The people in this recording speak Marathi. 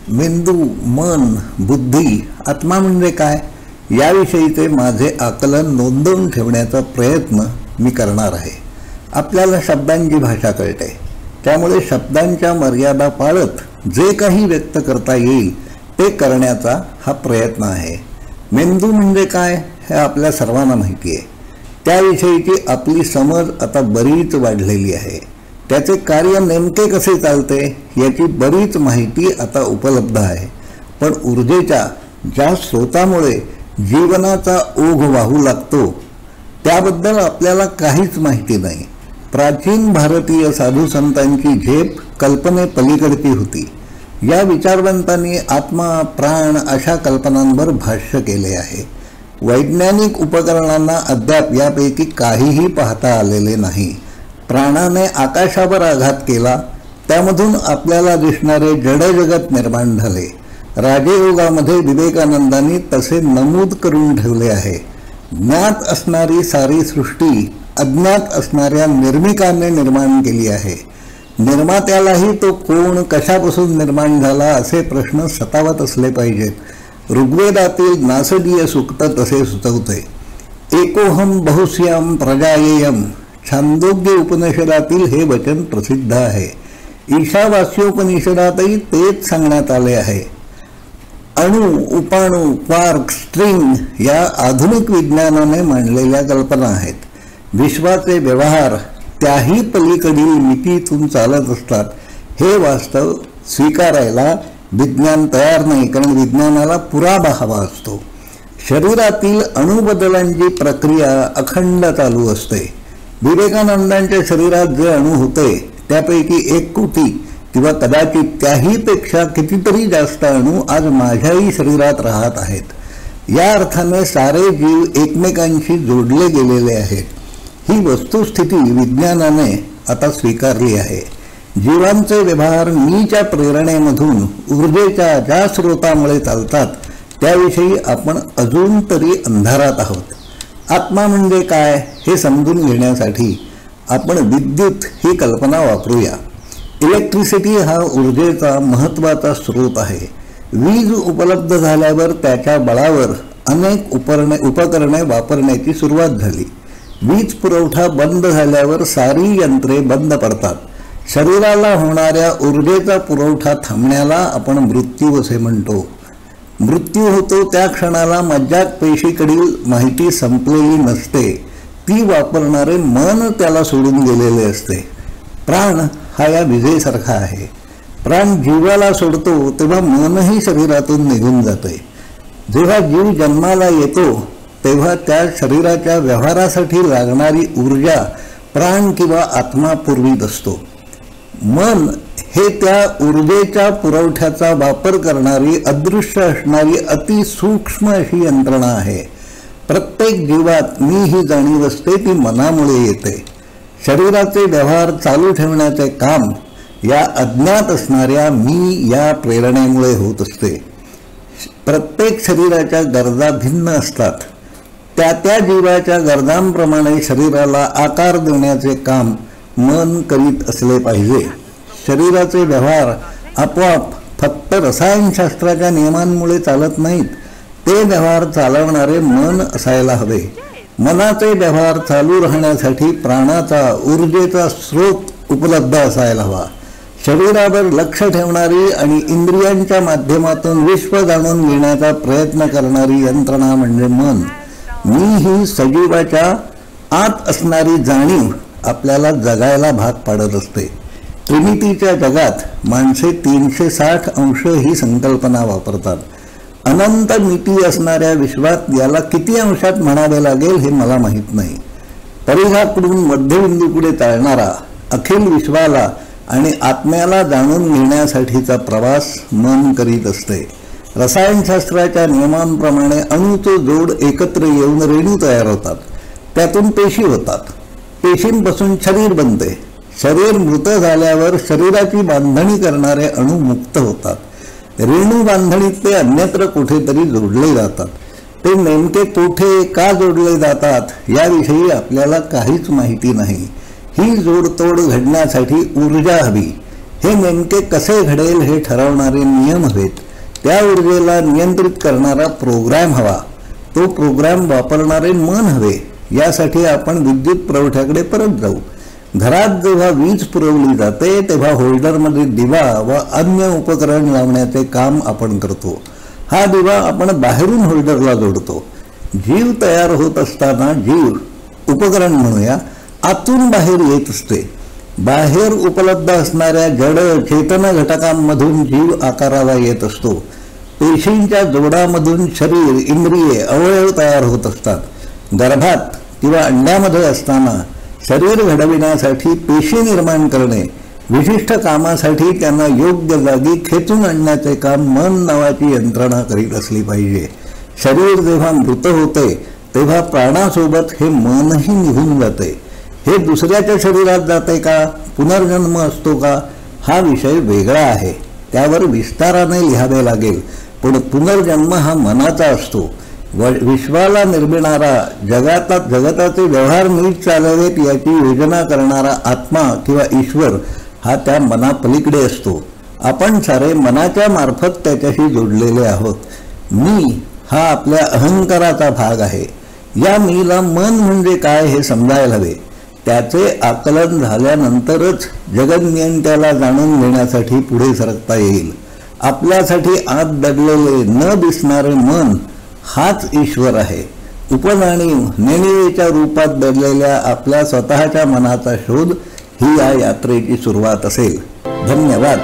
मेंदू, मन, बुद्धी, आत्मा म्हणजे काय याविषयीचे माझे आकलन नोंदवून ठेवण्याचा प्रयत्न मी करणार आहे. आपल्याला शब्दांची भाषा कळते, त्यामुळे शब्दांच्या मर्यादा पाळत जे काही व्यक्त करता येईल ते करण्याचा हा प्रयत्न आहे. मेंदू म्हणजे काय हे आपल्या सर्वांना माहिती आहे. त्याविषयीची आपली समज आता बरीच वाढलेली आहे. त्याचे कार्य नेमके कसे चालते याची बरीच माहिती आता उपलब्ध आहे. पण ऊर्जेच्या ज्या स्रोतामुळे जीवनाचा ओघ वाहू लागतो त्याबद्दल आपल्याला काहीच माहिती नाही. प्राचीन भारतीय साधू संतांची झेप कल्पनेपलीकडची होती. या विचारवंतांनी आत्मा, प्राण अशा कल्पनांवर भाष्य केले आहे. वैज्ञानिक उपकरणांना अद्याप यापैकी काहीही पाहता आलेले नाही. प्राणाने आकाशावर आघात केला, त्यामधून आपल्याला दिसणारे जडजगत निर्माण झाले. राजयोगामध्ये विवेकानंदांनी तसे नमूद करून ठेवले आहे. ज्ञात असणारी सारी सृष्टी अज्ञात असणाऱ्या निर्मिकाने निर्माण केली आहे. निर्मात्यालाही तो कोण, कशापासून निर्माण झाला असे प्रश्न सतावत असले पाहिजेत. ऋग्वेदातील नासदीय सूक्त तसे सुचवते. एकोहम बहुस्याम प्रजायेयम छांदोग्य उपनिषदातील हे वचन प्रसिद्ध आहे. ईशावास्योपनिषदातही तेच सांगण्यात आले आहे. अणु, उपाणु, क्वार्क, स्ट्रिंग या आधुनिक विज्ञानाने मांडलेल्या कल्पना आहेत. विश्वाचे व्यवहार त्याही पलीकडील मितीतून चालत असतात हे वास्तव स्वीकारायला विज्ञान तयार नाही, कारण विज्ञानाला पुरावा हवा असतो. शरीरातील अणुबदलांची प्रक्रिया अखंड चालू असते. विवेकानंदांच्या शरीरात जे अणु होते त्यापैकी 1 कोटी किंवा कदाचित त्याहीपेक्षा कितीतरी जास्त अणु आज माझ्याही शरीरात राहत आहेत. या अर्थाने सारे जीव एकमेकांशी जोडले गेलेले आहेत. ही वस्तुस्थिती विज्ञानाने आता स्वीकारली आहे. जीवांचे व्यवहार मीच्या प्रेरणेमधून ऊर्जेच्या ज्या स्रोतामुळे चालतात त्याविषयी आपण अजून तरी अंधारात आहोत. आत्मा म्हणजे काय हे समजून घेण्यासाठी आपण विद्युत ही कल्पना वापरूया. इलेक्ट्रिसिटी हा ऊर्जेचा महत्त्वाचा स्रोत आहे. वीज उपलब्ध झाल्यावर त्याच्या बळावर अनेक उपकरणे वापरण्याची सुरुवात झाली. वीज पुरवठा बंद झाल्यावर सारी यंत्रे बंद पडतात. शरीराला होणाऱ्या ऊर्जेचा पुरवठा थांबण्याला आपण मृत्यू असे म्हणतो. मृत्यू होतो त्या क्षणाला मज्जात पेशीकडील माहिती संपलेली नसते. ती वापरणारे मन त्याला सोडून गेलेले असते. प्राण हा या विजेसारखा आहे. प्राण जीवाला सोडतो तेव्हा मनही शरीरातून निघून जाते. जेव्हा जीव जन्माला येतो तेव्हा त्या शरीराच्या व्यवहारासाठी लागणारी ऊर्जा प्राण किंवा आत्मा पुरवीत असतो. मन हे त्या ऊर्जेच्या पुरवठ्याचा वापर करणारी, अदृश्य असणारी अतिसूक्ष्म अशी यंत्रणा आहे. प्रत्येक जीवात मी ही जाणीव असते ती मनामुळे येते. शरीराचे व्यवहार चालू ठेवण्याचे काम या अज्ञात असणाऱ्या मी या प्रेरणेमुळे होत असते. प्रत्येक शरीराच्या गरजा भिन्न असतात. त्या त्या जीवाच्या गरजांप्रमाणे शरीराला आकार देण्याचे काम मन करीत असले पाहिजे. शरीराचे व्यवहार आपोआप फक्त रसायनशास्त्राच्या नियमांमुळे चालत नाहीत. ते व्यवहार चालवणारे मन असायला हवे. मनाचे व्यवहार चालू राहण्यासाठी प्राणाचा, ऊर्जेचा स्रोत उपलब्ध असायला हवा. शरीरावर लक्ष ठेवणारी आणि इंद्रियांच्या माध्यमातून विश्व जाणून घेण्याचा प्रयत्न करणारी यंत्रणा म्हणजे मन. मी ही सजीवाच्या आत असणारी जाणीव आपल्याला जगायला भाग पाडत असते. त्रिमितीच्या जगात माणसे 360 अंश ही संकल्पना वापरतात. अनंत मिती असणाऱ्या विश्वात याला किती अंशात म्हणावे लागेल हे मला माहीत नाही. परिघाकडून मध्यबिंदूकडे चालणारा अखिल विश्वाला आणि आत्म्याला जाणून घेण्यासाठीचा प्रवास मन करीत असते. रसायनशास्त्राच्या नियमांप्रमाणे अणूचे जोड एकत्र येऊन रेणू तयार होतात. त्यातून पेशी होतात. पेशींपासून शरीर बनते. शरीर मृत झाल्यावर शरीराची बांधणी करणारे अणू मुक्त होतात. रेणू बांधणीत ते अन्यत्र कुठेतरी जोडले जातात. ते नेमके कुठे, का जोडले जातात याविषयी आपल्याला काहीच माहिती नाही. ही जोडतोड घडण्यासाठी ऊर्जा हवी. हे नेमके कसे घडेल हे ठरवणारे नियम हवेत. त्या ऊर्जेला नियंत्रित करणारा प्रोग्रॅम हवा. तो प्रोग्रॅम वापरणारे मन हवे. यासाठी आपण विद्युत पुरवठ्याकडे परत जाऊ. घरात जेव्हा वीज पुरवली जाते तेव्हा होल्डरमध्ये दिवा व अन्य उपकरण लावण्याचे काम आपण करतो. हा दिवा आपण बाहेरून होल्डरला जोडतो. जीव तयार होत असताना जीव उपकरण म्हणूया आतून बाहेर येत असते. बाहेर उपलब्ध असणाऱ्या जड चेतन घटकांमधून जीव आकाराला येत असतो. पेशींच्या जोडामधून शरीर, इंद्रिये, अवयव तयार होत असतात. गर्भात किंवा अंड्यामध्ये असताना शरीर घडविण्यासाठी पेशी निर्माण करणे, विशिष्ट कामासाठी त्यांना योग्य जागी खेचून आणण्याचे काम मन नावाची यंत्रणा करीत असली पाहिजे. शरीर जेव्हा मृत होते तेव्हा प्राणासोबत हे मनही निघून जाते. हे दुसऱ्याच्या शरीरात जाते का, पुनर्जन्म असतो का, हा विषय वेगळा आहे. त्यावर विस्ताराने लिहावे लागेल. पण पुनर्जन्म हा मनाचा असतो. विश्वाला निर्मिणारा, जगताचे व्यवहार नीट चालवेत याची योजना करणारा आत्मा किंवा ईश्वर हा त्या मनापलीकडे असतो. आपण सारे मनाच्या मार्फत त्याच्याशी जोडलेले आहोत. मी हा आपल्या अहंकाराचा भाग आहे. या मीला मन म्हणजे काय हे समजायला हवे. त्याचे आकलन झाल्यानंतरच जगन्यंत्याला जाणून घेण्यासाठी पुढे सरकता येईल. आपल्यासाठी आत दडलेले न दिसणारे मन हाच ईश्वर आहे. उपजाणीव नेणिवेच्या रूपात दडलेल्या आपल्या स्वतःच्या मनाचा शोध ही या यात्रेची सुरुवात असेल. धन्यवाद.